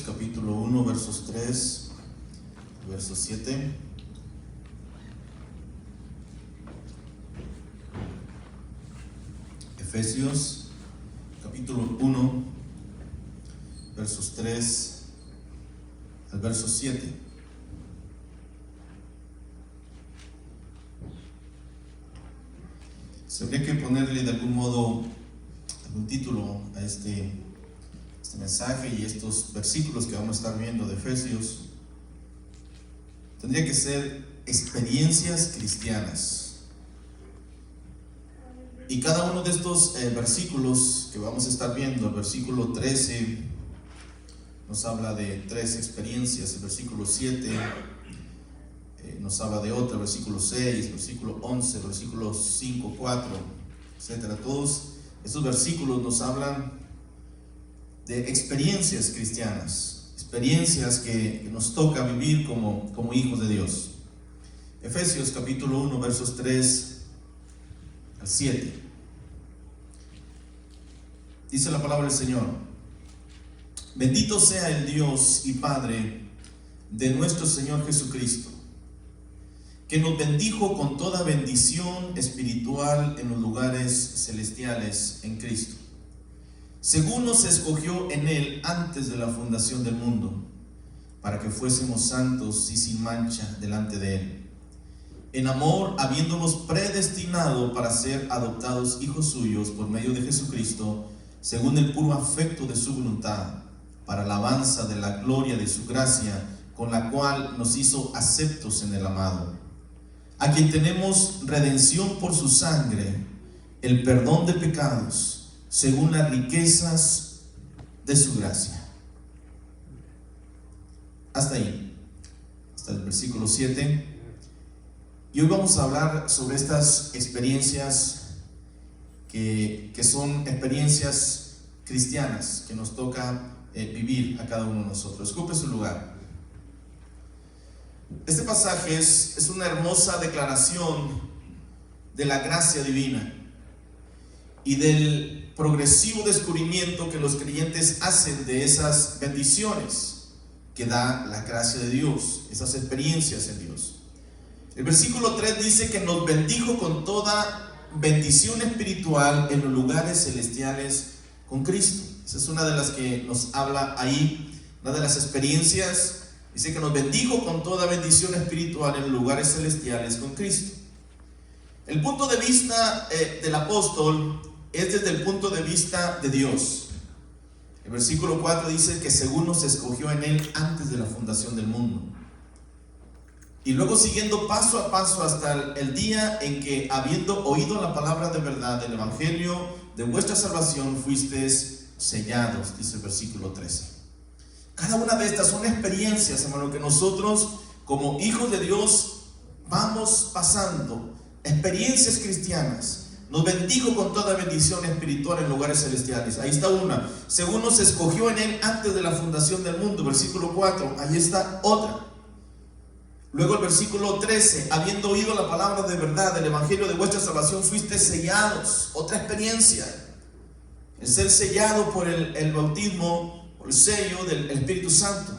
capítulo 1, versos 3, verso 7. Efesios, capítulo 1, versos 3 al verso 7. Se habría que ponerle de algún modo algún título a este mensaje y estos versículos que vamos a estar viendo de Efesios. Tendría que ser experiencias cristianas. Y cada uno de estos versículos que vamos a estar viendo, el versículo 13 nos habla de 3 experiencias, el versículo 7 nos habla de otra, versículo 6, versículo 11, versículo 5, 4, etc. Todos estos versículos nos hablan de experiencias cristianas, experiencias que nos toca vivir como hijos de Dios. Efesios capítulo 1, versos 3 al 7. Dice la palabra del Señor: bendito sea el Dios y Padre de nuestro Señor Jesucristo, que nos bendijo con toda bendición espiritual en los lugares celestiales en Cristo, según nos escogió en Él antes de la fundación del mundo, para que fuésemos santos y sin mancha delante de Él, en amor, habiéndonos predestinado para ser adoptados hijos suyos por medio de Jesucristo, según el puro afecto de su voluntad, para alabanza de la gloria de su gracia, con la cual nos hizo aceptos en el amado, a quien tenemos redención por su sangre, el perdón de pecados, según las riquezas de su gracia. Hasta ahí, hasta el versículo 7. Y hoy vamos a hablar sobre estas experiencias que son experiencias cristianas que nos toca vivir a cada uno de nosotros. Ocupe su lugar. Este pasaje es una hermosa declaración de la gracia divina y del progresivo descubrimiento que los creyentes hacen de esas bendiciones que da la gracia de Dios, esas experiencias en Dios. El versículo 3 dice que nos bendijo con toda bendición espiritual en los lugares celestiales con Cristo. Esa es una de las que nos habla ahí, una de las experiencias. Dice que nos bendijo con toda bendición espiritual en los lugares celestiales con Cristo. El punto de vista del apóstol es desde el punto de vista de Dios. El versículo 4 dice que según nos escogió en Él antes de la fundación del mundo. Y luego siguiendo paso a paso hasta el día en que, habiendo oído la palabra de verdad del Evangelio de vuestra salvación, fuisteis sellados, dice el versículo 13. Cada una de estas son experiencias, hermano, que nosotros como hijos de Dios vamos pasando, experiencias cristianas. Nos bendijo con toda bendición espiritual en lugares celestiales. Ahí está una. Según nos escogió en Él antes de la fundación del mundo, versículo 4. Ahí está otra. Luego el versículo 13, habiendo oído la palabra de verdad del Evangelio de vuestra salvación, fuiste sellados. Otra experiencia. El ser sellado por el bautismo, por el sello del Espíritu Santo.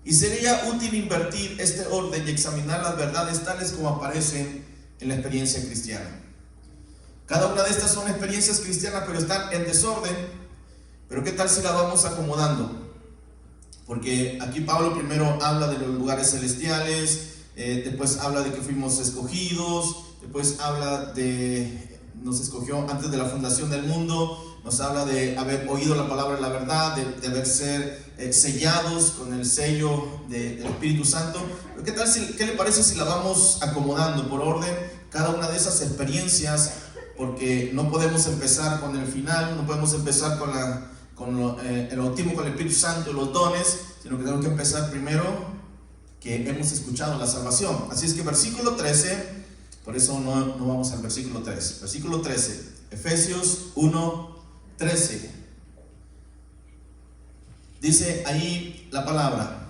Y sería útil invertir este orden y examinar las verdades tales como aparecen en la experiencia cristiana. Cada una de estas son experiencias cristianas, pero están en desorden. Pero ¿qué tal si la vamos acomodando? Porque aquí Pablo primero habla de los lugares celestiales, después habla de que fuimos escogidos, después habla de nos escogió antes de la fundación del mundo, nos habla de haber oído la palabra de la verdad, de haber ser sellados con el sello del Espíritu Santo. Pero ¿qué le parece si la vamos acomodando por orden? Cada una de esas experiencias, porque no podemos empezar con el final, no podemos empezar con el bautismo con el Espíritu Santo y los dones, sino que tenemos que empezar primero que hemos escuchado la salvación. Así es que versículo 13, por eso no vamos al versículo 13. Versículo 13, Efesios 1, 13. Dice ahí la palabra: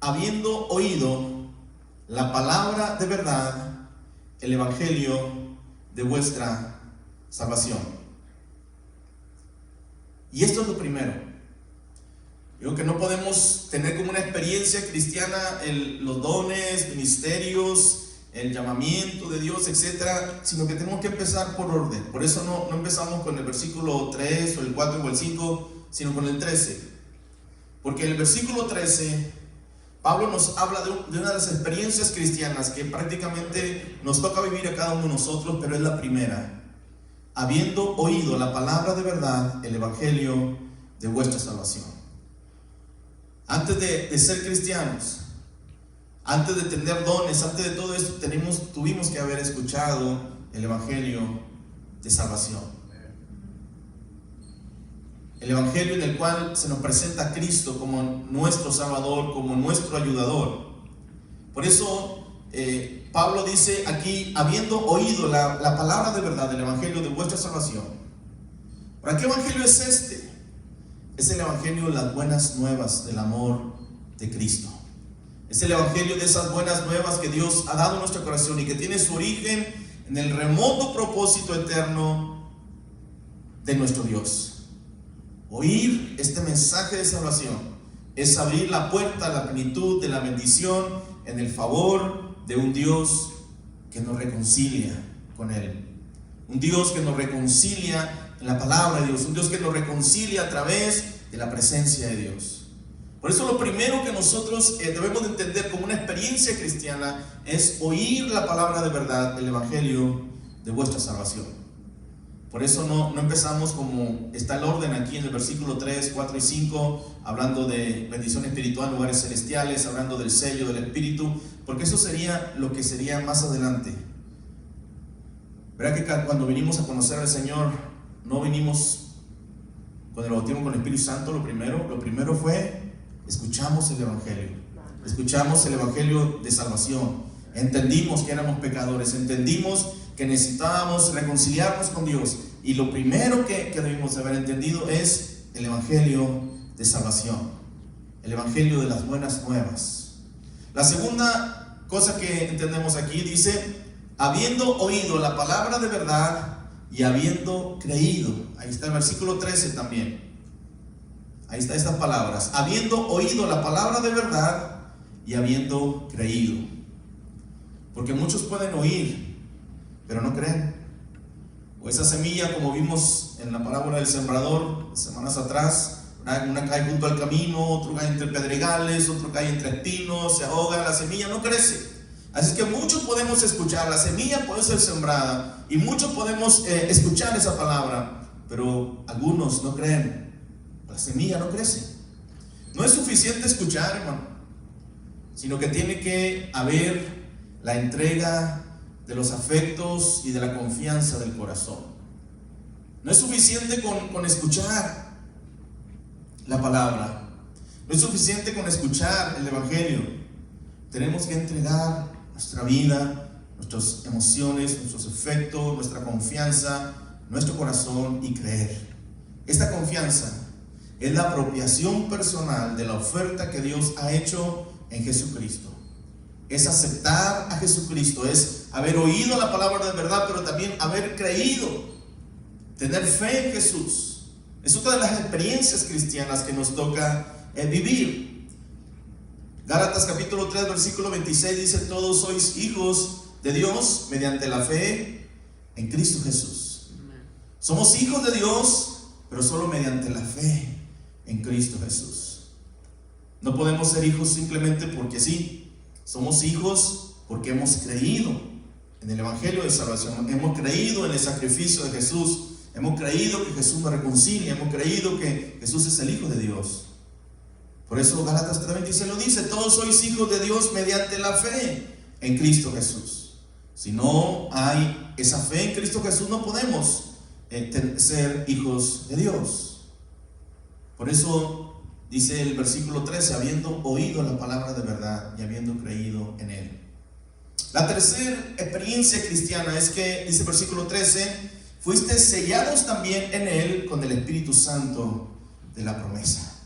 habiendo oído la palabra de verdad, el Evangelio de vuestra salvación. Y esto es lo primero. Digo que no podemos tener como una experiencia cristiana los dones, ministerios, el llamamiento de Dios, etcétera, sino que tenemos que empezar por orden. Por eso no empezamos con el versículo 3 o el 4 o el 5, sino con el 13. Porque en el versículo 13, Pablo nos habla de una de las experiencias cristianas que prácticamente nos toca vivir a cada uno de nosotros, pero es la primera. Habiendo oído la palabra de verdad, el evangelio de vuestra salvación. Antes de ser cristianos, antes de tener dones, antes de todo esto, tuvimos que haber escuchado el evangelio de salvación. El evangelio en el cual se nos presenta a Cristo como nuestro Salvador, como nuestro ayudador. Por eso Pablo dice aquí, habiendo oído la palabra de verdad, el evangelio de vuestra salvación. ¿Para qué evangelio es este? Es el evangelio de las buenas nuevas del amor de Cristo. Es el evangelio de esas buenas nuevas que Dios ha dado a nuestro corazón y que tiene su origen en el remoto propósito eterno de nuestro Dios. Oír este mensaje de salvación es abrir la puerta a la plenitud de la bendición en el favor de un Dios que nos reconcilia con Él. Un Dios que nos reconcilia en la palabra de Dios, un Dios que nos reconcilia a través de la presencia de Dios. Por eso lo primero que nosotros debemos de entender como una experiencia cristiana es oír la palabra de verdad, el evangelio de vuestra salvación. Por eso no empezamos como está el orden aquí en el versículo 3, 4 y 5, hablando de bendición espiritual en lugares celestiales, hablando del sello del Espíritu, porque eso sería lo que sería más adelante. Verá que cuando vinimos a conocer al Señor, no vinimos con el bautismo con el Espíritu Santo. Lo primero fue escuchamos el evangelio de salvación, entendimos que éramos pecadores, entendimos que necesitábamos reconciliarnos con Dios, y lo primero que debimos haber entendido es el evangelio de salvación, el evangelio de las buenas nuevas. La segunda cosa que entendemos aquí dice, habiendo oído la palabra de verdad y habiendo creído. Ahí está el versículo 13 también. Ahí está estas palabras, habiendo oído la palabra de verdad y habiendo creído. Porque muchos pueden oír, pero no creen. O esa semilla, como vimos en la parábola del sembrador semanas atrás, una cae junto al camino, otro cae entre pedregales, otro cae entre espinos, se ahoga, la semilla no crece. Así que muchos podemos escuchar, la semilla puede ser sembrada y muchos podemos escuchar esa palabra, pero algunos no creen. La semilla no crece. No es suficiente escuchar, hermano, sino que tiene que haber la entrega de los afectos y de la confianza del corazón. No es suficiente con escuchar la palabra, no es suficiente con escuchar el evangelio. Tenemos que entregar nuestra vida, nuestras emociones, nuestros afectos, nuestra confianza, nuestro corazón y creer. Esta confianza es la apropiación personal de la oferta que Dios ha hecho en Jesucristo. Es aceptar a Jesucristo, es haber oído la palabra de verdad, pero también haber creído, tener fe en Jesús. Es otra de las experiencias cristianas que nos toca vivir. Gálatas capítulo 3 versículo 26 dice, todos sois hijos de Dios mediante la fe en Cristo Jesús. Somos hijos de Dios, pero solo mediante la fe en Cristo Jesús. No podemos ser hijos simplemente porque sí. Somos hijos porque hemos creído en el evangelio de salvación, hemos creído en el sacrificio de Jesús, hemos creído que Jesús nos reconcilia, hemos creído que Jesús es el Hijo de Dios. Por eso Gálatas 3:26 lo dice, todos sois hijos de Dios mediante la fe en Cristo Jesús. Si no hay esa fe en Cristo Jesús, no podemos ser hijos de Dios. Por eso dice el versículo 13, habiendo oído la palabra de verdad y habiendo creído en él. La tercera experiencia cristiana es que, dice el versículo 13, fuiste sellados también en él con el Espíritu Santo de la promesa.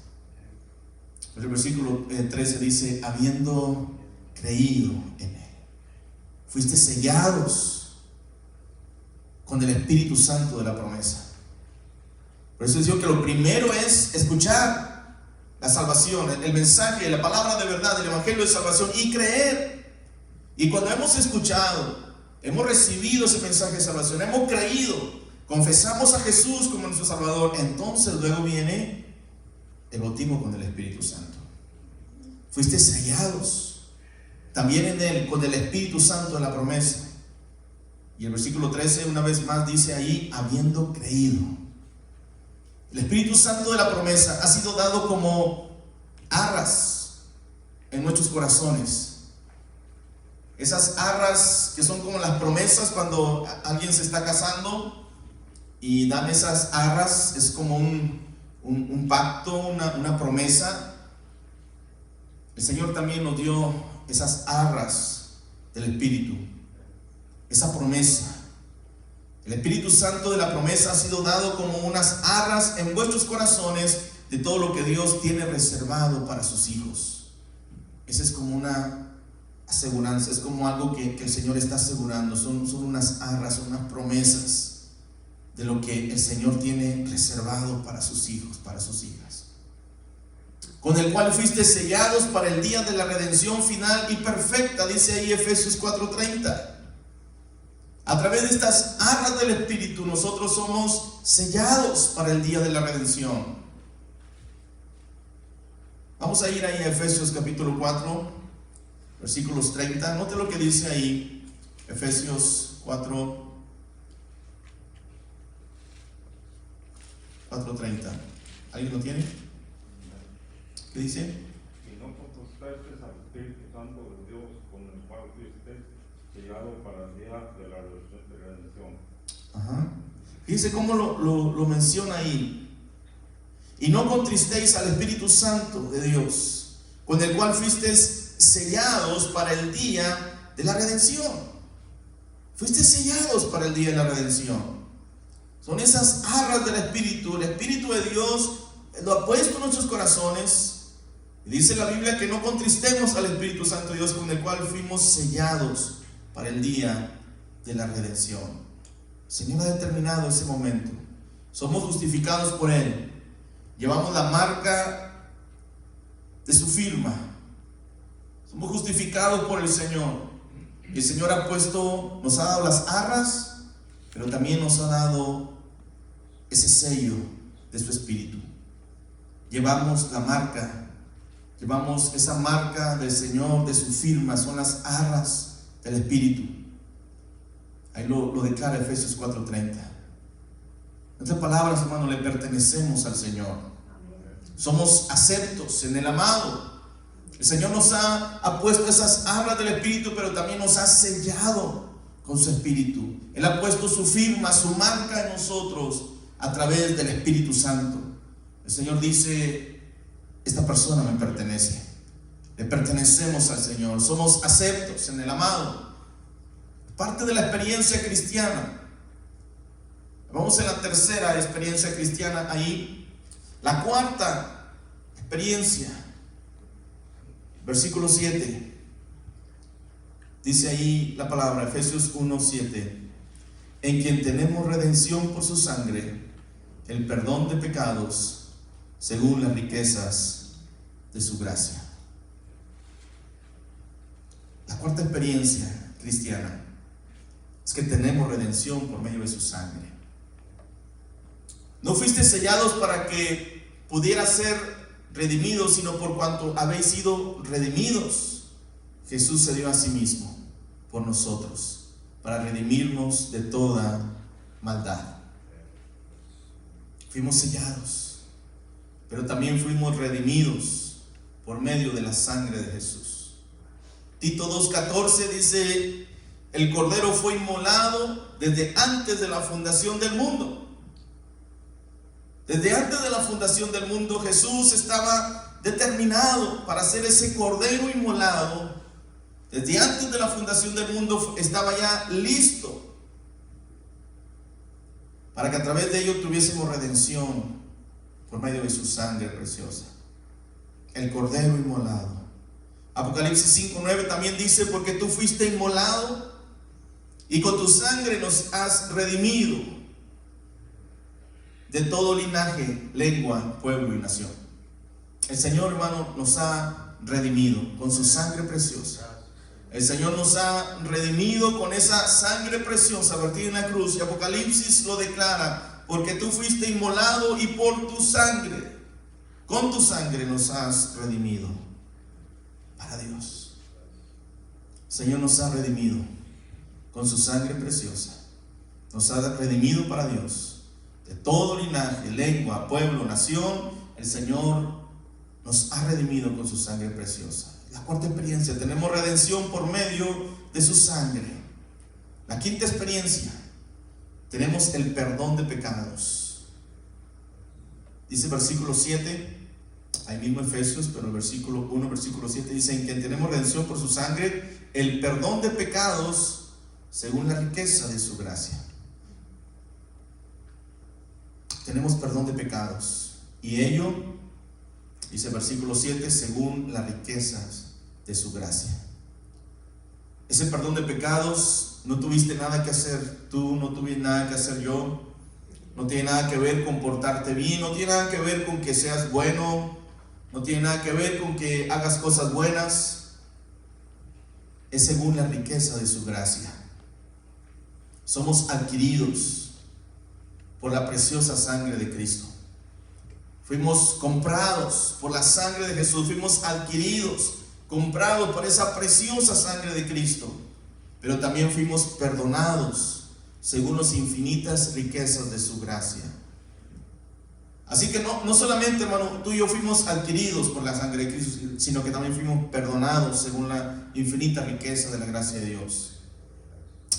El versículo 13 dice, habiendo creído en él. Fuiste sellados con el Espíritu Santo de la promesa. Por eso digo que lo primero es escuchar la salvación, el mensaje, la palabra de verdad, el evangelio de salvación, y creer. Y cuando hemos escuchado, hemos recibido ese mensaje de salvación, hemos creído, confesamos a Jesús como nuestro Salvador, entonces luego viene el bautismo con el Espíritu Santo. Fuiste sellados también en él con el Espíritu Santo de la promesa. Y el versículo 13 una vez más dice ahí, habiendo creído. El Espíritu Santo de la promesa ha sido dado como arras en nuestros corazones. Esas arras que son como las promesas cuando alguien se está casando y dan esas arras, es como un pacto, una promesa. El Señor también nos dio esas arras del Espíritu, esa promesa. El Espíritu Santo de la promesa ha sido dado como unas arras en vuestros corazones de todo lo que Dios tiene reservado para sus hijos. Esa es como una aseguranza, es como algo que el Señor está asegurando. Son unas arras, son unas promesas de lo que el Señor tiene reservado para sus hijos, para sus hijas. Con el cual fuiste sellados para el día de la redención final y perfecta, dice ahí Efesios 4:30. A través de estas arras del Espíritu nosotros somos sellados para el día de la redención. Vamos a ir ahí a Efesios capítulo 4, versículos 30. Note lo que dice ahí, Efesios 4:30. ¿Alguien lo tiene? ¿Qué dice? Y no contristasteis al Espíritu Santo de Dios, con el cual fuisteis sellados para el día de la redención. Ajá. Fíjense cómo lo menciona ahí. Y no contristéis al Espíritu Santo de Dios, con el cual fuisteis sellados para el día de la redención. Fuisteis sellados para el día de la redención. Son esas arras del Espíritu. El Espíritu de Dios lo ha puesto en nuestros corazones. Y dice la Biblia que no contristemos al Espíritu Santo de Dios, con el cual fuimos sellados para el día de la redención. El Señor ha determinado ese momento. Somos justificados por Él. Llevamos la marca de su firma. Somos justificados por el Señor. Y el Señor nos ha dado las arras, pero también nos ha dado ese sello de su Espíritu. Llevamos la marca. Llevamos esa marca del Señor, de su firma, son las arras del Espíritu. Ahí lo declara Efesios 4:30. En otras palabras, hermano, le pertenecemos al Señor. Somos aceptos en el amado. El Señor nos ha puesto esas arras del Espíritu, pero también nos ha sellado con su Espíritu. Él ha puesto su firma, su marca en nosotros a través del Espíritu Santo. El Señor dice: esta persona me pertenece. Le pertenecemos al Señor. Somos aceptos en el amado. Parte de la experiencia cristiana. Vamos en la tercera experiencia cristiana ahí. La cuarta experiencia, versículo 7. Dice ahí la palabra, Efesios 1:7. En quien tenemos redención por su sangre, el perdón de pecados, según las riquezas de su gracia. La cuarta experiencia cristiana es que tenemos redención por medio de su sangre. No fuiste sellados para que pudieras ser redimidos, sino por cuanto habéis sido redimidos. Jesús se dio a sí mismo por nosotros, para redimirnos de toda maldad. Fuimos sellados, pero también fuimos redimidos por medio de la sangre de Jesús. Tito 2:14 dice: el Cordero fue inmolado desde antes de la fundación del mundo. Desde antes de la fundación del mundo, Jesús estaba determinado para ser ese Cordero inmolado. Desde antes de la fundación del mundo estaba ya listo para que a través de ello tuviésemos redención por medio de su sangre preciosa. El Cordero inmolado. Apocalipsis 5:9 también dice: porque tú fuiste inmolado y con tu sangre nos has redimido de todo linaje, lengua, pueblo y nación. El Señor, hermano, nos ha redimido con su sangre preciosa. El Señor nos ha redimido con esa sangre preciosa vertida en la cruz. Y Apocalipsis lo declara: porque tú fuiste inmolado y por tu sangre, con tu sangre nos has redimido para Dios. El Señor nos ha redimido con su sangre preciosa. Nos ha redimido para Dios. De todo linaje, lengua, pueblo, nación, el Señor nos ha redimido con su sangre preciosa. La cuarta experiencia: tenemos redención por medio de su sangre. La quinta experiencia: tenemos el perdón de pecados. Dice el versículo 7, ahí mismo Efesios, pero el versículo 1, versículo 7 dice: en quien tenemos redención por su sangre, el perdón de pecados según la riqueza de su gracia. Tenemos perdón de pecados, y ello, dice el versículo 7, según las riquezas de su gracia. Ese perdón de pecados no tuviste nada que hacer tú, no tuviste nada que hacer yo. No tiene nada que ver con portarte bien, no tiene nada que ver con que seas bueno, no tiene nada que ver con que hagas cosas buenas. Es según la riqueza de su gracia. Somos adquiridos por la preciosa sangre de Cristo. Fuimos comprados por la sangre de Jesús, fuimos adquiridos, comprados por esa preciosa sangre de Cristo, pero también fuimos perdonados según las infinitas riquezas de su gracia. Así que no solamente, hermano, tú y yo fuimos adquiridos por la sangre de Cristo, sino que también fuimos perdonados según la infinita riqueza de la gracia de Dios.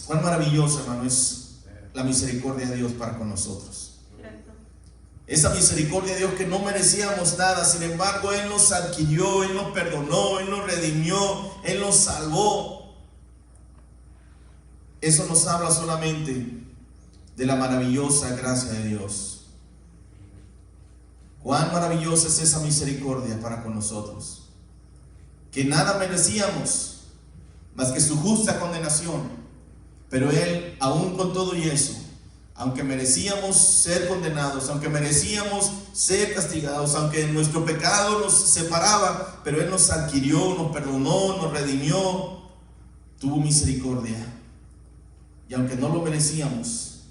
Cuán maravillosa, hermano, es la misericordia de Dios para con nosotros. Esa misericordia de Dios que no merecíamos nada, sin embargo Él nos adquirió, Él nos perdonó, Él nos redimió, Él nos salvó. Eso nos habla solamente de la maravillosa gracia de Dios. Cuán maravillosa es esa misericordia para con nosotros, que nada merecíamos más que su justa condenación. Pero Él, aún con todo y eso, aunque merecíamos ser condenados, aunque merecíamos ser castigados, aunque nuestro pecado nos separaba, pero Él nos adquirió, nos perdonó, nos redimió, tuvo misericordia. Y aunque no lo merecíamos,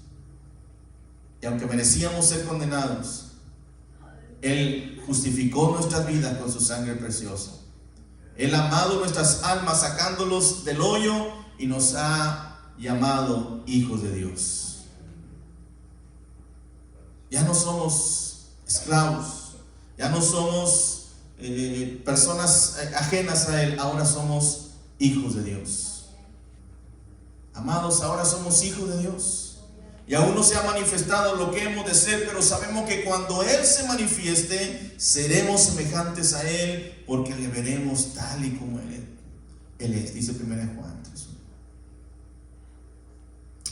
y aunque merecíamos ser condenados, Él justificó nuestras vidas con su sangre preciosa. Él ha amado nuestras almas sacándolos del hoyo y nos ha llamado hijos de Dios. Ya no somos esclavos, ya no somos personas ajenas a Él, ahora somos hijos de Dios. Amados, ahora somos hijos de Dios. Y aún no se ha manifestado lo que hemos de ser, pero sabemos que cuando Él se manifieste, seremos semejantes a Él, porque le veremos tal y como Él es, dice 1 Juan 3.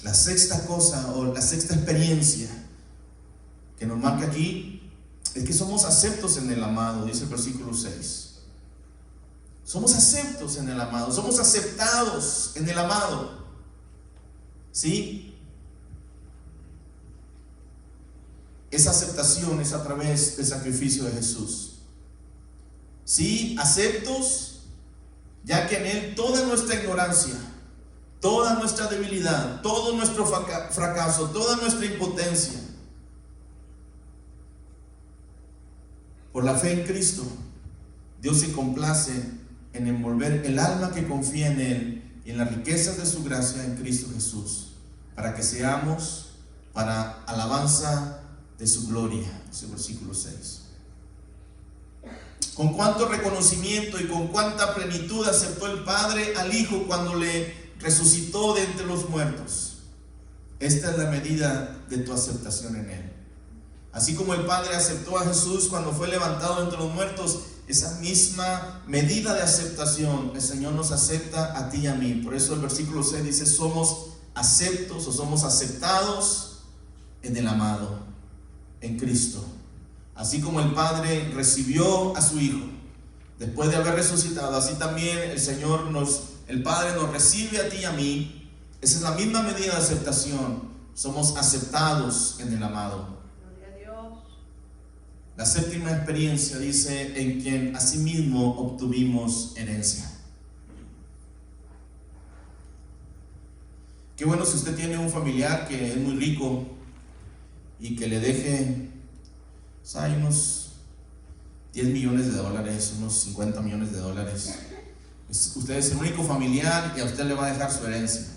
La sexta cosa, o la sexta experiencia que nos marca aquí, es que somos aceptos en el amado, dice el versículo 6. Somos aceptos en el amado, somos aceptados en el amado. ¿Sí? Esa aceptación es a través del sacrificio de Jesús. Sí, aceptos, ya que en Él toda nuestra ignorancia, toda nuestra debilidad, todo nuestro fracaso, toda nuestra impotencia, por la fe en Cristo, Dios se complace en envolver el alma que confía en Él y en las riquezas de su gracia en Cristo Jesús, para que seamos para alabanza de su gloria. Ese versículo 6. Con cuánto reconocimiento y con cuánta plenitud aceptó el Padre al Hijo cuando le resucitó de entre los muertos. Esta es la medida de tu aceptación en Él. Así como el Padre aceptó a Jesús cuando fue levantado entre los muertos, esa misma medida de aceptación el Señor nos acepta a ti y a mí. Por eso el versículo 6 dice: somos aceptos o somos aceptados en el amado, en Cristo. Así como el Padre recibió a su Hijo después de haber resucitado, así también el Padre nos recibe a ti y a mí. Esa es la misma medida de aceptación. Somos aceptados en el amado. La séptima experiencia dice: en quien asimismo obtuvimos herencia. Qué bueno si usted tiene un familiar que es muy rico y que le deje, hay unos 10 millones de dólares, unos 50 millones de dólares. Usted es el único familiar y a usted le va a dejar su herencia.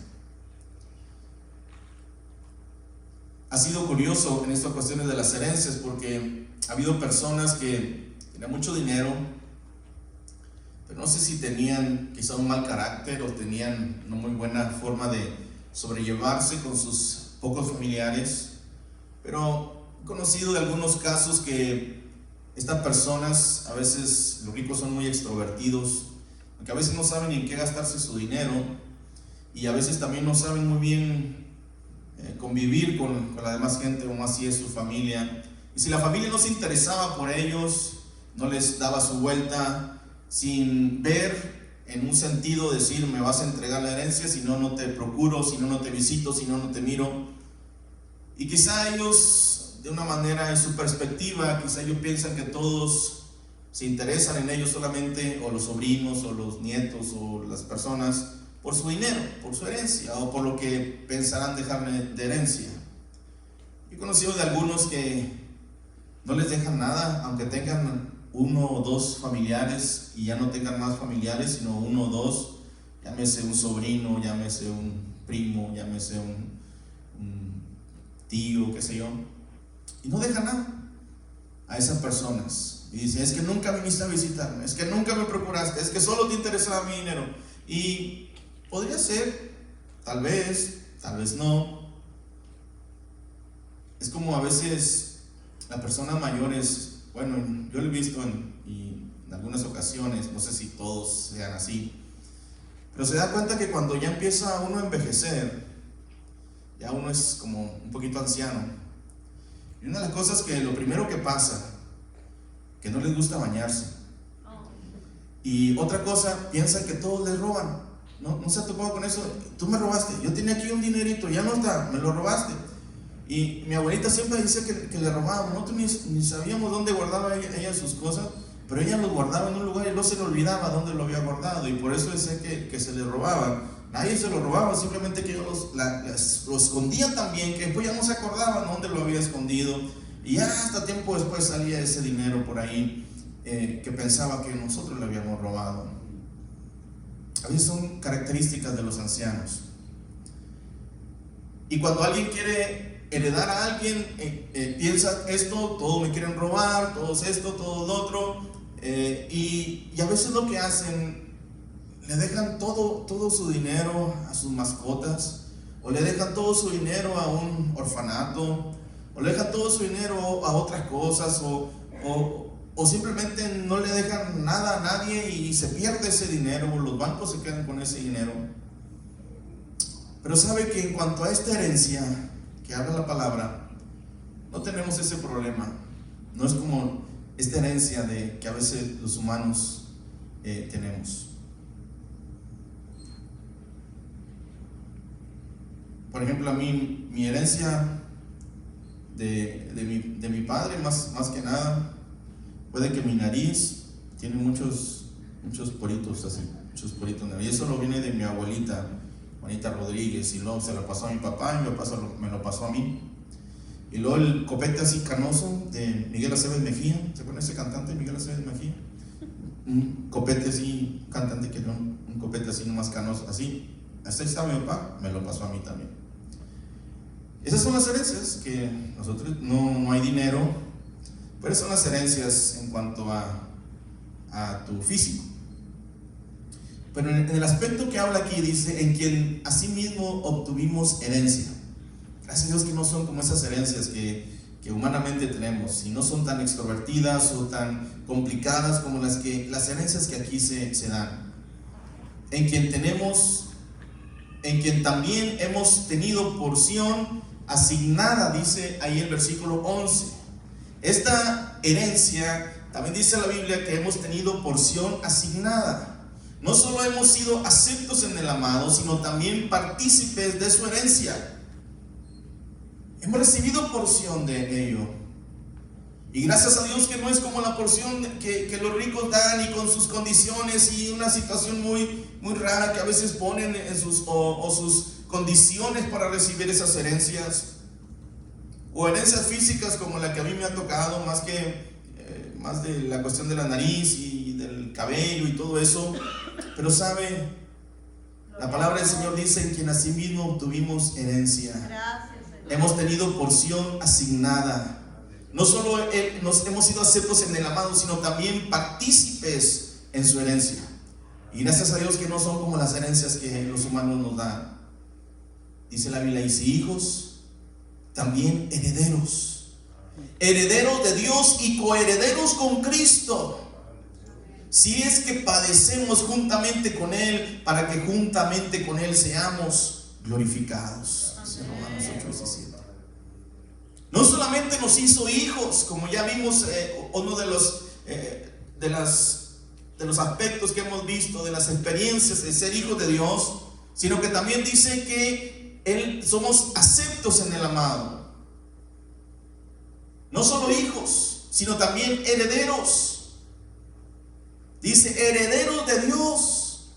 Ha sido curioso en estas cuestiones de las herencias, porque ha habido personas que tenían mucho dinero, pero no sé si tenían quizá un mal carácter o tenían una muy buena forma de sobrellevarse con sus pocos familiares. Pero he conocido de algunos casos que estas personas, a veces los ricos son muy extrovertidos, que a veces no saben en qué gastarse su dinero, y a veces también no saben muy bien convivir con la demás gente, como así es su familia. Y si la familia no se interesaba por ellos, no les daba su vuelta, sin ver en un sentido decir: me vas a entregar la herencia, si no, no te procuro, si no, no te visito, si no, no te miro. Y quizá ellos, de una manera, en su perspectiva, quizá ellos piensan que todos se interesan en ellos solamente, o los sobrinos, o los nietos, o las personas, por su dinero, por su herencia, o por lo que pensarán dejarle de herencia. Yo he conocido de algunos que no les dejan nada, aunque tengan uno o dos familiares, y ya no tengan más familiares, sino uno o dos, llámese un sobrino, llámese un primo, llámese un tío, qué sé yo, y no dejan nada a esas personas. Y dicen: es que nunca viniste a visitarme, es que nunca me procuraste, es que solo te interesaba mi dinero. Y podría ser, tal vez no. Es como a veces las personas mayores, bueno, yo lo he visto en algunas ocasiones, no sé si todos sean así, pero se da cuenta que cuando ya empieza uno a envejecer, ya uno es como un poquito anciano, y una de las cosas que lo primero que pasa, que no les gusta bañarse. Y otra cosa, piensan que todos les roban. ¿No se ha topado con eso? Tú me robaste, yo tenía aquí un dinerito, ya no está, me lo robaste. Y mi abuelita siempre dice que le robaban. Nosotros ni sabíamos dónde guardaba ella sus cosas, pero ella los guardaba en un lugar y no se le olvidaba dónde lo había guardado, y por eso decía que se le robaban. Nadie se lo robaba, simplemente que ellos lo escondían también, que después ya no se acordaban dónde lo había escondido, y ya hasta tiempo después salía ese dinero por ahí que pensaba que nosotros le habíamos robado. A veces son características de los ancianos. Y cuando alguien quiere heredar a alguien, piensa: esto, todo me quieren robar, todo esto, todo lo otro, y a veces lo que hacen, le dejan todo su dinero a sus mascotas, o le dejan todo su dinero a un orfanato, o le dejan todo su dinero a otras cosas, o simplemente no le dejan nada a nadie y se pierde ese dinero. Los bancos se quedan con ese dinero. Pero sabe que en cuanto a esta herencia que habla la palabra, no tenemos ese problema. No es como esta herencia que a veces los humanos tenemos. Por ejemplo, a mí, mi herencia de mi padre, más que nada, puede que mi nariz tiene muchos poritos así, muchos poritos en la nariz. Eso lo viene de mi abuelita, Juanita Rodríguez, y luego se lo pasó a mi papá, y me lo pasó a mí. Y luego el copete así canoso de Miguel Aceves Mejía. ¿Se acuerdan ese cantante, Miguel Aceves Mejía? Un copete así, cantante que no, un copete así nomás canoso, así. Hasta ahí estaba mi papá, me lo pasó a mí también. Esas son las herencias que nosotros, no hay dinero, pero son las herencias en cuanto a tu físico. Pero en el aspecto que habla aquí, dice: en quien asimismo obtuvimos herencia. Gracias a Dios que no son como esas herencias que humanamente tenemos, y no son tan extrovertidas o tan complicadas como las herencias que aquí se dan. En quien también hemos tenido porción asignada, dice ahí el versículo 11. Esta herencia, también dice la Biblia que hemos tenido porción asignada. No solo hemos sido aceptos en el amado, sino también partícipes de su herencia. Hemos recibido porción de ello. Y gracias a Dios que no es como la porción que los ricos dan y con sus condiciones y una situación muy rara que a veces ponen en sus condiciones para recibir esas herencias, o herencias físicas como la que a mí me ha tocado, más de la cuestión de la nariz y del cabello y todo eso. Pero sabe, la palabra del Señor dice: en quien asimismo obtuvimos herencia. Hemos tenido porción asignada. No solo nos hemos sido aceptos en el amado, sino también partícipes en su herencia. Y gracias a Dios que no son como las herencias que los humanos nos dan. Dice la Biblia: y si hijos, también herederos, herederos de Dios y coherederos con Cristo, si es que padecemos juntamente con Él, para que juntamente con Él seamos glorificados. Dice Romanos 8:17. No solamente nos hizo hijos, como ya vimos, uno de los aspectos que hemos visto, de las experiencias de ser hijos de Dios, sino que también dice que somos aceptos en el amado. No solo hijos, sino también herederos. Dice: herederos de Dios.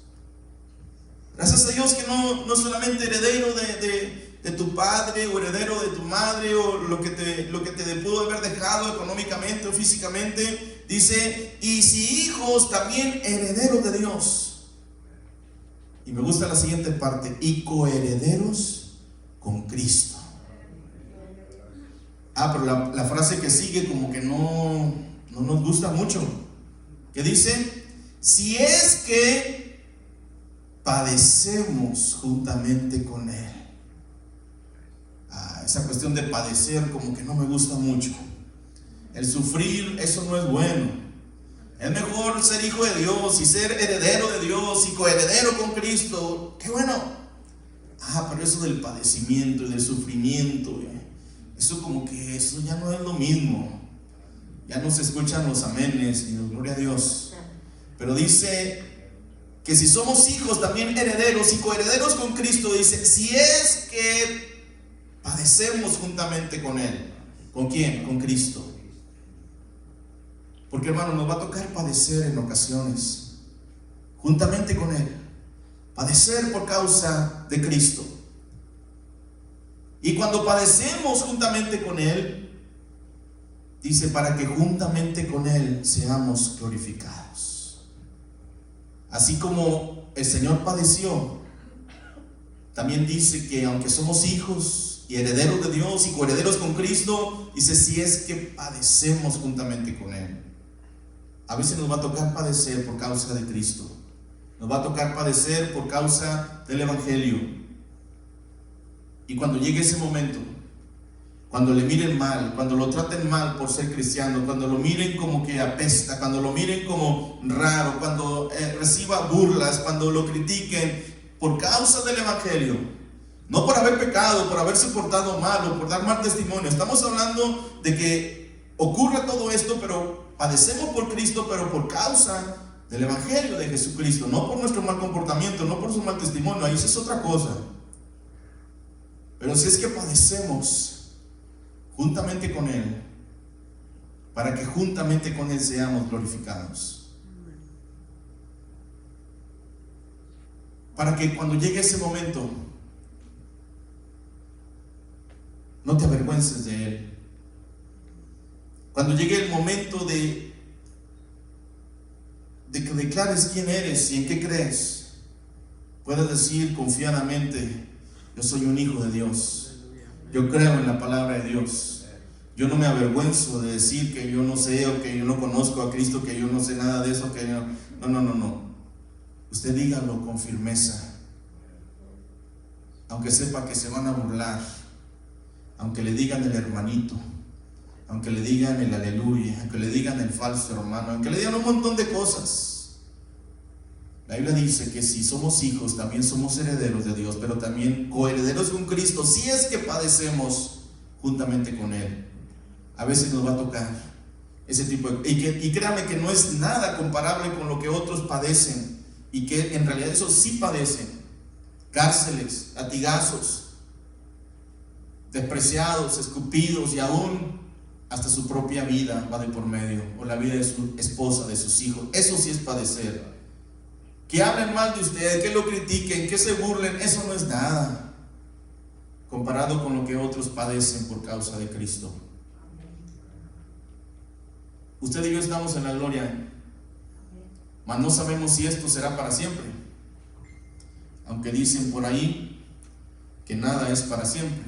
Gracias a Dios que no solamente heredero de tu padre o heredero de tu madre, o lo que te pudo haber dejado económicamente o físicamente. Dice: y si hijos, también herederos de Dios. Y me gusta la siguiente parte: y coherederos con Cristo. Pero la frase que sigue como que no nos gusta mucho, que dice: si es que padecemos juntamente con Él. Esa cuestión de padecer como que no me gusta mucho. El sufrir, eso no es bueno. Es mejor ser hijo de Dios y ser heredero de Dios y coheredero con Cristo. ¡Qué bueno! Pero eso del padecimiento y del sufrimiento, eso como que eso ya no es lo mismo. Ya no se escuchan los amenes y los gloria a Dios. Pero dice que si somos hijos, también herederos y coherederos con Cristo. Dice: si es que padecemos juntamente con Él. ¿Con quién? Con Cristo. Porque, hermano, nos va a tocar padecer en ocasiones juntamente con Él. Padecer por causa de Cristo. Y cuando padecemos juntamente con Él, dice: para que juntamente con Él seamos glorificados. Así como el Señor padeció, también dice que aunque somos hijos y herederos de Dios y coherederos con Cristo, dice: si es que padecemos juntamente con Él. A veces nos va a tocar padecer por causa de Cristo. Nos va a tocar padecer por causa del Evangelio. Y cuando llegue ese momento, cuando le miren mal, cuando lo traten mal por ser cristiano, cuando lo miren como que apesta, cuando lo miren como raro, cuando reciba burlas, cuando lo critiquen por causa del Evangelio, no por haber pecado, por haberse portado mal o por dar mal testimonio. Estamos hablando de que ocurre todo esto, pero padecemos por Cristo, pero por causa del Evangelio de Jesucristo, no por nuestro mal comportamiento, no por su mal testimonio. Ahí es otra cosa. Pero si es que padecemos juntamente con Él, para que juntamente con Él seamos glorificados. Para que cuando llegue ese momento, no te avergüences de Él. Cuando llegue el momento de que declares quién eres y en qué crees, puedes decir confiadamente: yo soy un hijo de Dios. Yo creo en la palabra de Dios. Yo no me avergüenzo de decir que yo no sé, o que yo no conozco a Cristo, que yo no sé nada de eso, que yo... No. Usted dígalo con firmeza. Aunque sepa que se van a burlar, aunque le digan el hermanito, aunque le digan el aleluya, aunque le digan el falso hermano, aunque le digan un montón de cosas. La Biblia dice que si somos hijos, también somos herederos de Dios, pero también coherederos con Cristo, si es que padecemos juntamente con Él. A veces nos va a tocar ese tipo de... Y créame que no es nada comparable con lo que otros padecen, y que en realidad eso sí padecen: cárceles, latigazos, despreciados, escupidos y aún hasta su propia vida va de por medio, o la vida de su esposa, de sus hijos. Eso sí es padecer. Que hablen mal de usted, que lo critiquen, que se burlen, eso no es nada comparado con lo que otros padecen por causa de Cristo. Usted y yo estamos en la gloria, mas no sabemos si esto será para siempre, aunque dicen por ahí que nada es para siempre.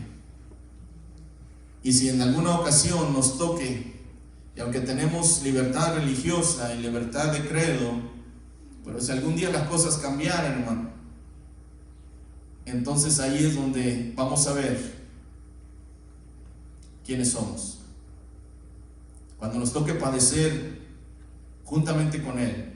Y si en alguna ocasión nos toque, y aunque tenemos libertad religiosa y libertad de credo, pero si algún día las cosas cambiaran, hermano, entonces ahí es donde vamos a ver quiénes somos. Cuando nos toque padecer juntamente con Él.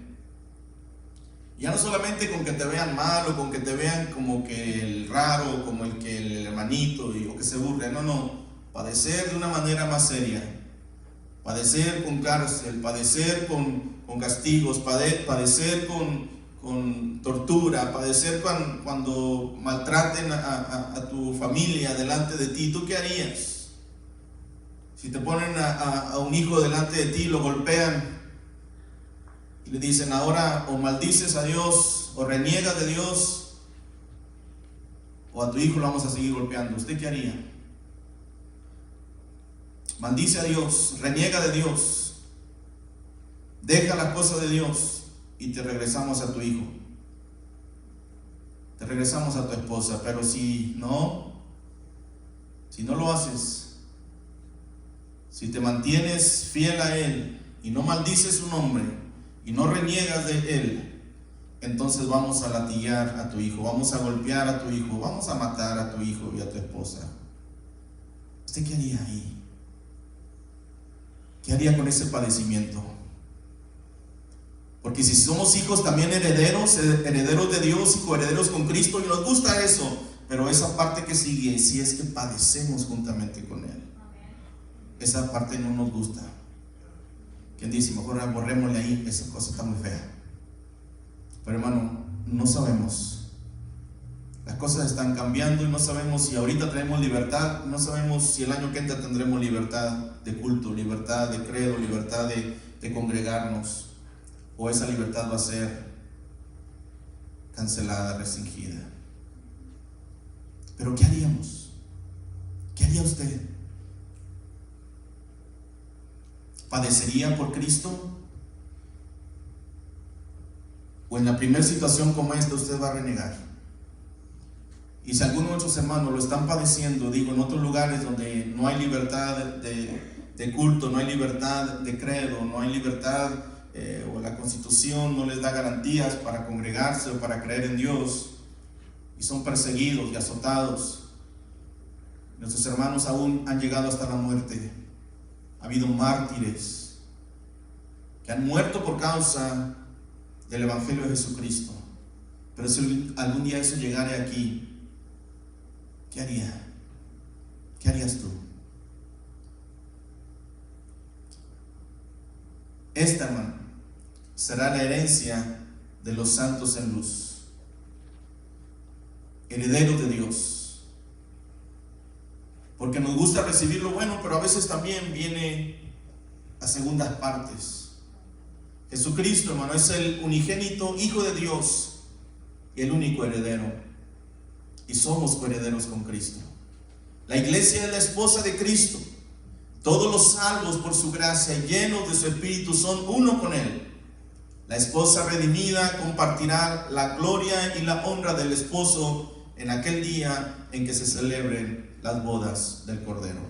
Ya no solamente con que te vean mal, o con que te vean como que el raro, como el que el hermanito, o que se burle. No. Padecer de una manera más seria. Padecer con cárcel, padecer con castigos, padecer con tortura, padecer cuando maltraten a tu familia delante de ti. ¿Tú qué harías? Si te ponen a un hijo delante de ti, lo golpean y le dicen ahora o maldices a Dios o reniegas de Dios, o a tu hijo lo vamos a seguir golpeando, ¿usted qué haría? Maldice a Dios, reniega de Dios, deja las cosas de Dios y te regresamos a tu hijo, te regresamos a tu esposa. Pero si no lo haces, si te mantienes fiel a Él y no maldices su nombre y no reniegas de Él, entonces vamos a latillar a tu hijo, vamos a golpear a tu hijo, vamos a matar a tu hijo y a tu esposa. ¿Usted qué haría ahí? ¿Qué haría con ese padecimiento? Porque si somos hijos también herederos de Dios y coherederos con Cristo, y nos gusta eso, pero esa parte que sigue, si es que padecemos juntamente con Él, esa parte no nos gusta. ¿Quién dice? Mejor borrémosle ahí, esa cosa está muy fea. Pero hermano, no sabemos. Las cosas están cambiando y no sabemos si ahorita tenemos libertad, no sabemos si el año que entra tendremos libertad de culto, libertad de credo, libertad de congregarnos, o esa libertad va a ser cancelada, restringida. Pero ¿qué haríamos? ¿Qué haría usted? ¿Padecería por Cristo? ¿O en la primera situación como esta usted va a renegar? Y si algunos de otros hermanos lo están padeciendo, digo, en otros lugares donde no hay libertad de culto, no hay libertad de credo, no hay libertad, o la Constitución no les da garantías para congregarse o para creer en Dios, y son perseguidos y azotados. Nuestros hermanos aún han llegado hasta la muerte. Ha habido mártires que han muerto por causa del Evangelio de Jesucristo. Pero si algún día eso llegara aquí, ¿qué haría? ¿Qué harías tú? Esta, hermano, será la herencia de los santos en luz, herederos de Dios. Porque nos gusta recibir lo bueno, pero a veces también viene a segundas partes. Jesucristo, hermano, es el unigénito Hijo de Dios y el único heredero. Y somos coherederos con Cristo. La iglesia es la esposa de Cristo. Todos los salvos por su gracia, llenos de su Espíritu, son uno con Él. La esposa redimida compartirá la gloria y la honra del esposo en aquel día en que se celebren las bodas del Cordero.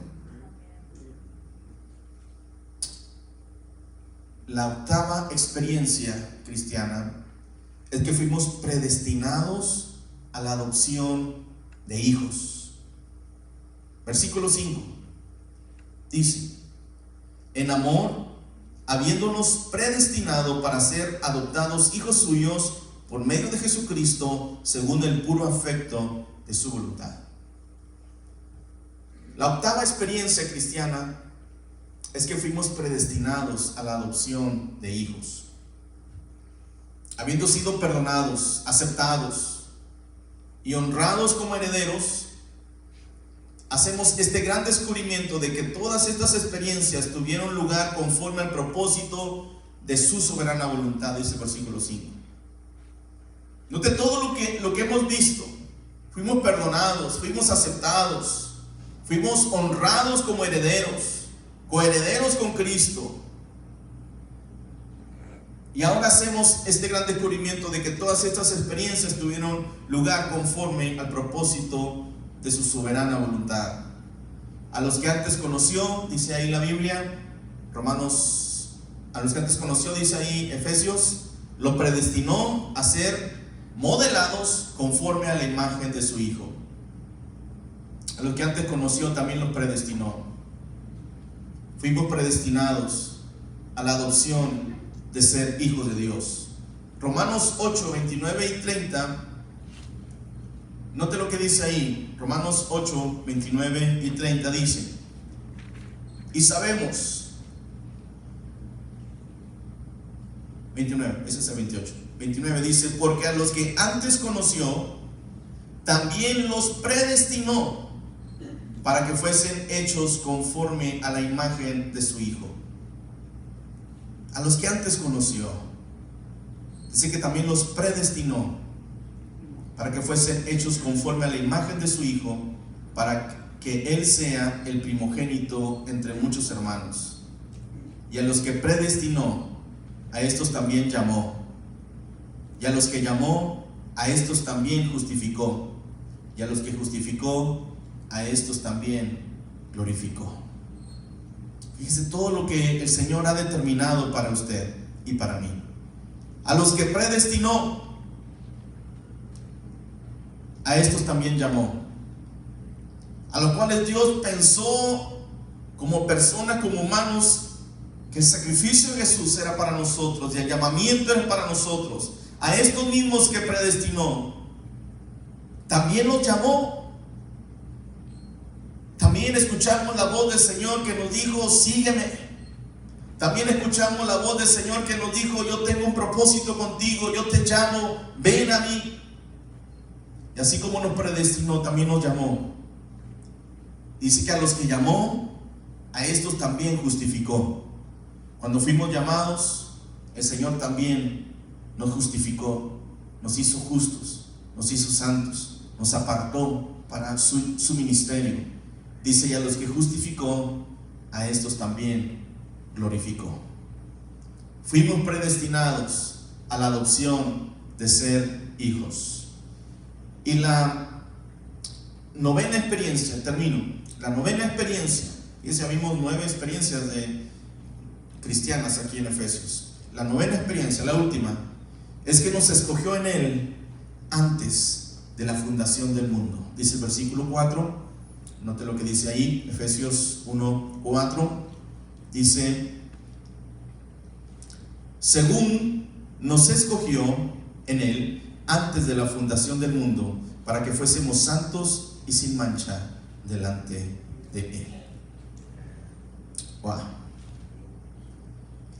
La octava experiencia cristiana es que fuimos predestinados a la adopción de hijos. Versículo 5 dice: en amor, habiéndonos predestinado para ser adoptados hijos suyos por medio de Jesucristo, según el puro afecto de su voluntad. La octava experiencia cristiana es que fuimos predestinados a la adopción de hijos. Habiendo sido perdonados, aceptados y honrados como herederos, hacemos este gran descubrimiento de que todas estas experiencias tuvieron lugar conforme al propósito de su soberana voluntad, dice el versículo 5. Note todo lo que hemos visto. Fuimos perdonados, fuimos aceptados, fuimos honrados como herederos, coherederos con Cristo. Y ahora hacemos este gran descubrimiento de que todas estas experiencias tuvieron lugar conforme al propósito de su soberana voluntad. A los que antes conoció, dice ahí la Biblia, a los que antes conoció, dice ahí Efesios, los predestinó a ser modelados conforme a la imagen de su Hijo. A los que antes conoció también los predestinó. Fuimos predestinados a la adopción de ser hijos de Dios. Romanos 8, 29 y 30. Note lo que dice ahí. Romanos 8, 29 y 30 dice: y sabemos, 29, ese es el 28. 29 dice: porque a los que antes conoció, también los predestinó para que fuesen hechos conforme a la imagen de su Hijo. A los que antes conoció, dice que también los predestinó para que fuesen hechos conforme a la imagen de su Hijo, para que Él sea el primogénito entre muchos hermanos. Y a los que predestinó, a estos también llamó. Y a los que llamó, a estos también justificó. Y a los que justificó, a estos también glorificó. Fíjese todo lo que el Señor ha determinado para usted y para mí. A los que predestinó, a estos también llamó. A los cuales Dios pensó como personas, como humanos, que el sacrificio de Jesús era para nosotros y el llamamiento era para nosotros. A estos mismos que predestinó, también los llamó. También escuchamos la voz del Señor que nos dijo: sígueme. También escuchamos la voz del Señor que nos dijo: yo tengo un propósito contigo, yo te llamo, ven a mí. Y así como nos predestinó, también nos llamó. Dice que a los que llamó, a estos también justificó. Cuando fuimos llamados, el Señor también nos justificó, nos hizo justos, nos hizo santos, nos apartó para su ministerio. Dice: y a los que justificó, a estos también glorificó. Fuimos predestinados a la adopción de ser hijos. Y la novena experiencia, termino. La novena experiencia, fíjense, vimos 9 experiencias cristianas aquí en Efesios. La novena experiencia, la última, es que nos escogió en Él antes de la fundación del mundo. Dice el versículo 4. Note lo que dice ahí, Efesios 1:4. Dice: según nos escogió en Él antes de la fundación del mundo, para que fuésemos santos y sin mancha delante de Él. Wow.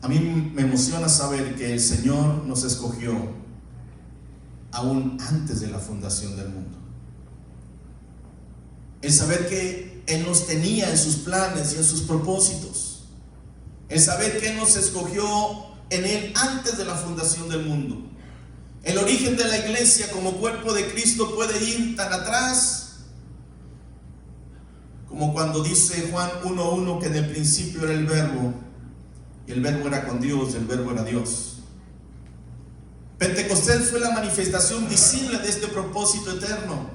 A mí me emociona saber que el Señor nos escogió aún antes de la fundación del mundo. El saber que Él nos tenía en sus planes y en sus propósitos. El saber que Él nos escogió en Él antes de la fundación del mundo. El origen de la iglesia como cuerpo de Cristo puede ir tan atrás como cuando dice Juan 1:1 que en el principio era el verbo, y el verbo era con Dios, y el verbo era Dios. Pentecostés fue la manifestación visible de este propósito eterno.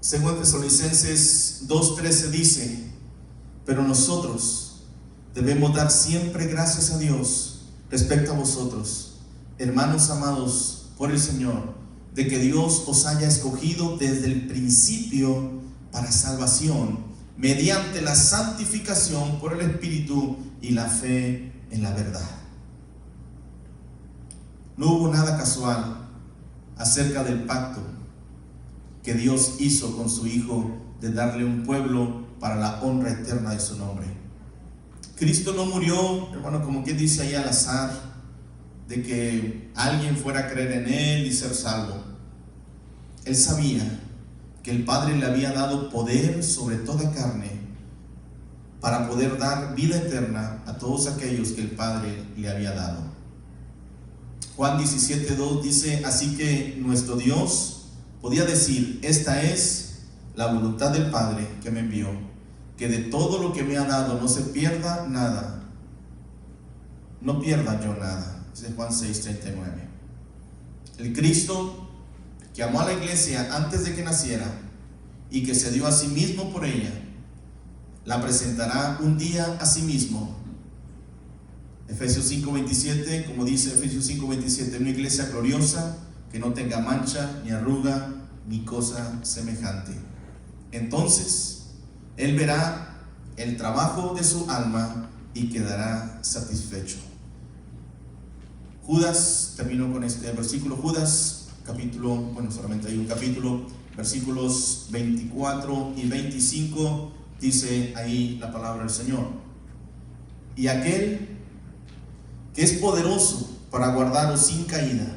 Según Tesalonicenses 2:13 dice: pero nosotros debemos dar siempre gracias a Dios respecto a vosotros, hermanos amados por el Señor, de que Dios os haya escogido desde el principio para salvación, mediante la santificación por el Espíritu y la fe en la verdad. No hubo nada casual acerca del pacto que Dios hizo con su Hijo de darle un pueblo para la honra eterna de su nombre. Cristo no murió, hermano, como quien dice ahí al azar, de que alguien fuera a creer en Él y ser salvo. Él sabía que el Padre le había dado poder sobre toda carne para poder dar vida eterna a todos aquellos que el Padre le había dado. Juan 17:2 dice: así que nuestro Dios podía decir: esta es la voluntad del Padre que me envió, que de todo lo que me ha dado no se pierda nada, no pierda yo nada. Es de Juan 6:39. El Cristo que amó a la iglesia antes de que naciera y que se dio a sí mismo por ella, la presentará un día a sí mismo. Efesios 5:27, como dice Efesios 5:27, una iglesia gloriosa que no tenga mancha, ni arruga, ni cosa semejante. Entonces, Él verá el trabajo de su alma y quedará satisfecho. Judas, termino con este versículo, Judas, capítulo, bueno, solamente hay un capítulo, versículos 24 y 25, dice ahí la palabra del Señor: y aquel que es poderoso para guardaros sin caída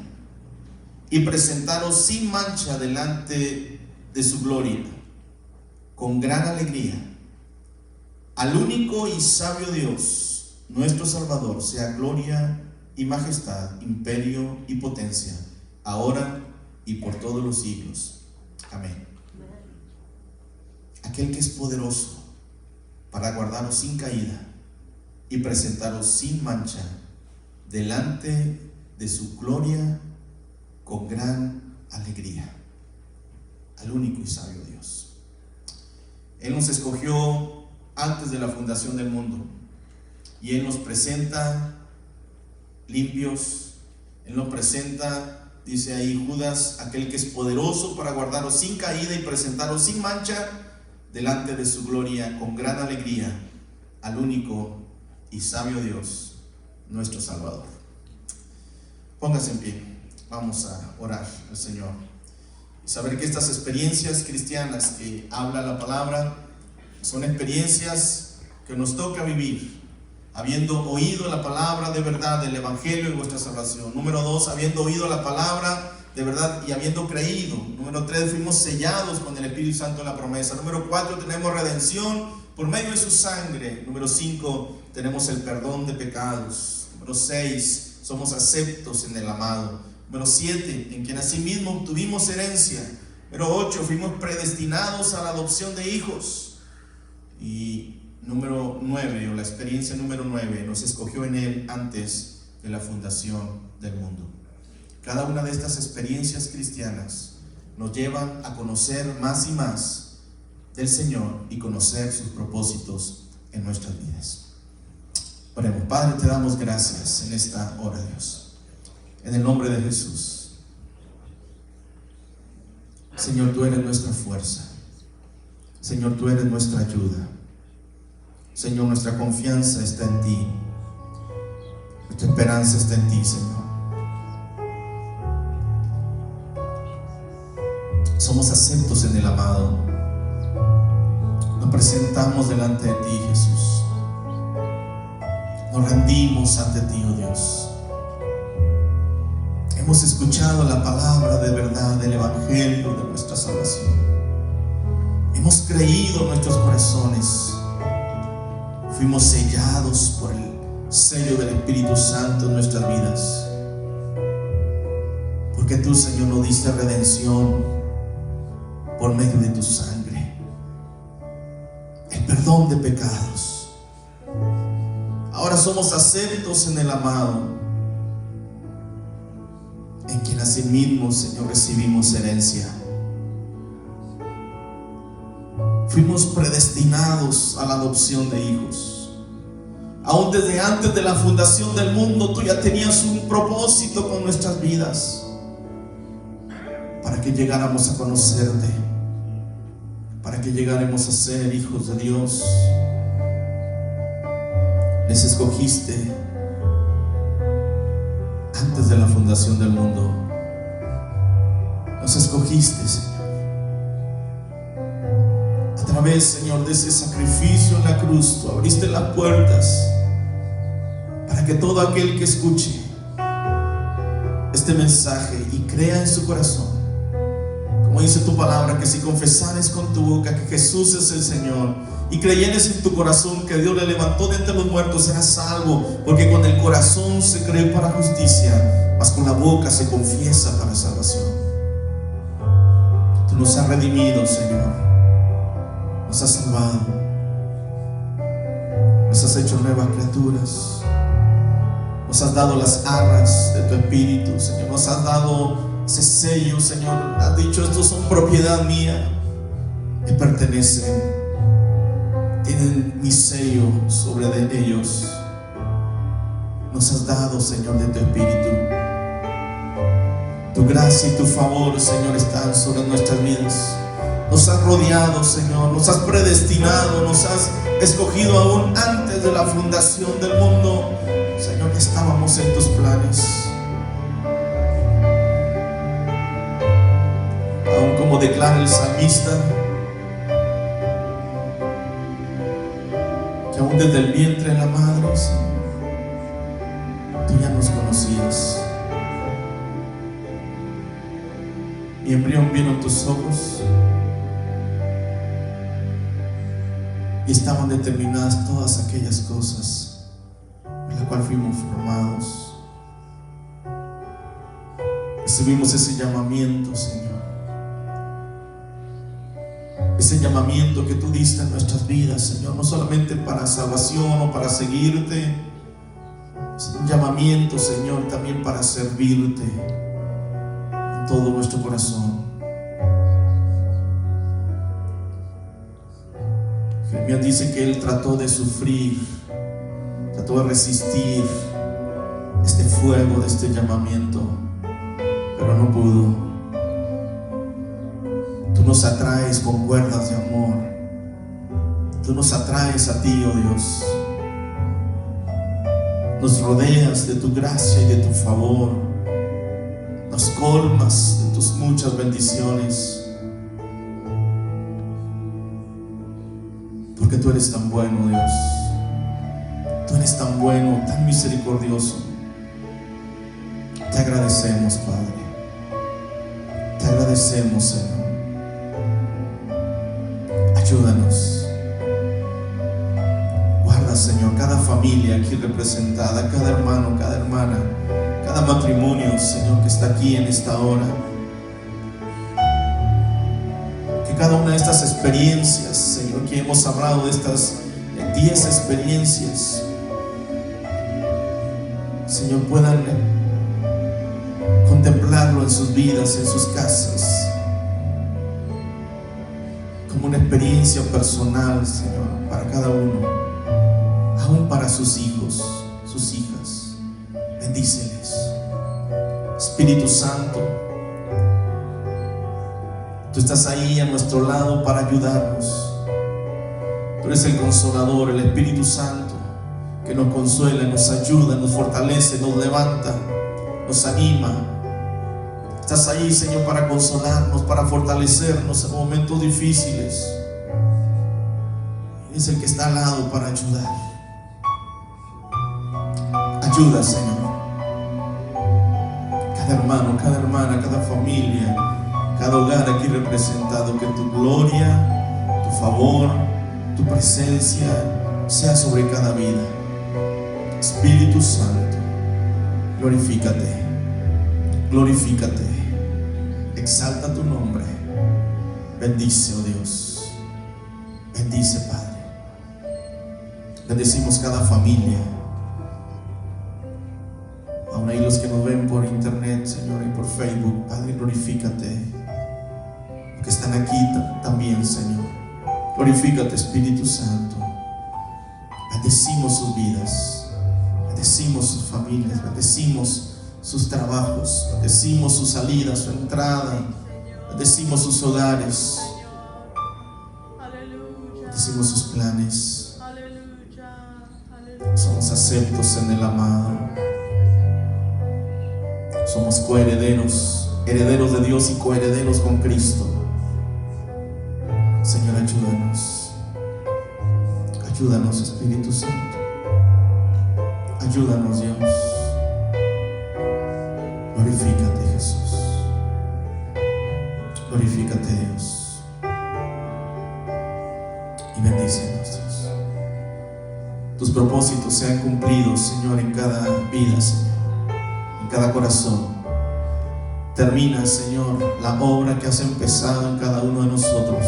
y presentaros sin mancha delante de su gloria, con gran alegría, al único y sabio Dios, nuestro Salvador, sea gloria y majestad, imperio y potencia, ahora y por todos los siglos. Amén. Aquel que es poderoso para guardaros sin caída y presentaros sin mancha delante de su gloria con gran alegría, al único y sabio Dios. Él nos escogió antes de la fundación del mundo y Él nos presenta limpios. Él nos presenta, dice ahí Judas, aquel que es poderoso para guardaros sin caída y presentaros sin mancha delante de su gloria con gran alegría, al único y sabio Dios, nuestro Salvador. Póngase en pie, vamos a orar al Señor y saber que estas experiencias cristianas que habla la palabra son experiencias que nos toca vivir, habiendo oído la palabra de verdad del Evangelio de vuestra salvación. Número 2, habiendo oído la palabra de verdad y habiendo creído. Número 3, fuimos sellados con el Espíritu Santo de la promesa. Número 4, tenemos redención por medio de su sangre. Número 5, tenemos el perdón de pecados. Número 6, somos aceptos en el amado. Número 7, en quien asimismo obtuvimos herencia. Número 8, fuimos predestinados a la adopción de hijos. Y número 9, o la experiencia número 9, nos escogió en Él antes de la fundación del mundo. Cada una de estas experiencias cristianas nos llevan a conocer más y más del Señor y conocer sus propósitos en nuestras vidas. Oremos. Padre, te damos gracias en esta hora, Dios, en el nombre de Jesús. Señor, tú eres nuestra fuerza. Señor, tú eres nuestra ayuda. Señor, nuestra confianza está en ti. Nuestra esperanza está en ti, Señor. Somos aceptos en el amado. Nos presentamos delante de ti, Jesús. Nos rendimos ante ti, oh Dios. Hemos escuchado la palabra de verdad del Evangelio de nuestra salvación. Hemos creído en nuestros corazones. Fuimos sellados por el sello del Espíritu Santo en nuestras vidas. Porque tú, Señor, nos diste redención por medio de tu sangre, el perdón de pecados. Ahora somos aceptos en el amado, en quien asimismo, Señor, recibimos herencia. Fuimos predestinados a la adopción de hijos. Aún desde antes de la fundación del mundo, tú ya tenías un propósito con nuestras vidas, para que llegáramos a conocerte, para que llegáramos a ser hijos de Dios. Les escogiste antes de la fundación del mundo. Nos escogiste, Señor, a través, Señor, de ese sacrificio en la cruz. Tú abriste las puertas para que todo aquel que escuche este mensaje y crea en su corazón, como como dice tu palabra, que si confesares con tu boca que Jesús es el Señor y creyeres en tu corazón que Dios le levantó de entre los muertos, serás salvo, porque con el corazón se cree para justicia, mas con la boca se confiesa para salvación. Tú nos has redimido, Señor, nos has salvado, nos has hecho nuevas criaturas, nos has dado las arras de tu Espíritu, Señor, nos has dado ese sello, Señor. Has dicho: estos son propiedad mía, me pertenecen, tienen mi sello sobre de ellos. Nos has dado, Señor, de tu Espíritu. Tu gracia y tu favor, Señor, están sobre nuestras vidas. Nos has rodeado, Señor, nos has predestinado, nos has escogido aún antes de la fundación del mundo. Señor, que estábamos en tus planes. Aún como declara el salmista, que aún desde el vientre de la madre, Señor, tú ya nos conocías. Mi embrión vieron tus ojos y estaban determinadas todas aquellas cosas por las cuales fuimos formados. Recibimos ese llamamiento, Señor, ese llamamiento que tú diste en nuestras vidas, Señor, no solamente para salvación o para seguirte, es un llamamiento, Señor, también para servirte en todo nuestro corazón. Jeremías dice que él trató de sufrir, trató de resistir este fuego de este llamamiento, pero no pudo. Tú nos atraes con cuerdas de amor. Tú nos atraes a ti, oh Dios. Nos rodeas de tu gracia y de tu favor. Nos colmas de tus muchas bendiciones. Porque tú eres tan bueno, Dios. Tú eres tan bueno, tan misericordioso. Te agradecemos, Padre. Te agradecemos, Señor. Ayúdanos. Guarda, Señor, cada familia aquí representada, cada hermano, cada hermana, cada matrimonio, Señor, que está aquí en esta hora. Que cada una de estas experiencias, Señor, que hemos hablado de estas 10 experiencias, Señor, puedan contemplarlo en sus vidas, en sus casas, como una experiencia personal, Señor, para cada uno, aún para sus hijos, sus hijas. Bendíceles. Espíritu Santo, tú estás ahí a nuestro lado para ayudarnos. Tú eres el consolador, el Espíritu Santo, que nos consuela, nos ayuda, nos fortalece, nos levanta, nos anima. Estás ahí, Señor, para consolarnos, para fortalecernos en momentos difíciles. Es el que está al lado para ayudar. Ayuda, Señor. Cada hermano, cada hermana, cada familia, cada hogar aquí representado, que tu gloria, tu favor, tu presencia sea sobre cada vida. Espíritu Santo, glorifícate, glorifícate. Exalta tu nombre. Bendice, oh Dios. Bendice, Padre. Bendecimos cada familia. Aún hay los que nos ven por internet, Señor, y por Facebook. Padre, glorifícate. Los que están aquí también, Señor. Glorifícate, Espíritu Santo. Bendecimos sus vidas. Bendecimos sus familias. Bendecimos sus trabajos, bendecimos su salida, su entrada, bendecimos sus hogares, bendecimos sus planes. Somos aceptos en el amado, somos coherederos, herederos de Dios y coherederos con Cristo. Señor, ayúdanos, ayúdanos, Espíritu Santo, ayúdanos, Dios. Glorifícate, Jesús. Glorifícate. Acércate, Dios, y bendícenos, Dios. Tus propósitos sean cumplidos, Señor, en cada vida, Señor, en cada corazón. Termina, Señor, la obra que has empezado en cada uno de nosotros.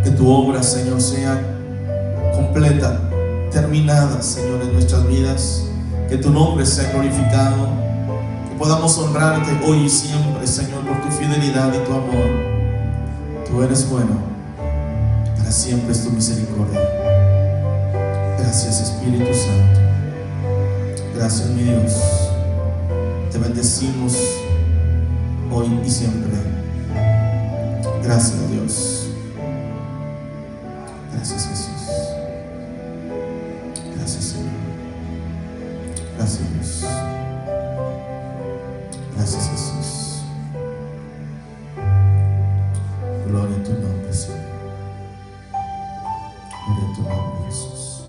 Que tu obra, Señor, sea completa, terminada, Señor, en nuestras vidas. Que tu nombre sea glorificado. Que podamos honrarte hoy y siempre, Señor, por tu fidelidad y tu amor. Tú eres bueno. Para siempre es tu misericordia. Gracias, Espíritu Santo. Gracias, mi Dios. Te bendecimos hoy y siempre. Gracias, Dios. Gracias, Jesús. Gracias, Señor. Gracias, Dios. Gracias, Jesús. Gloria a tu nombre, Señor. Gloria a tu nombre, Jesús.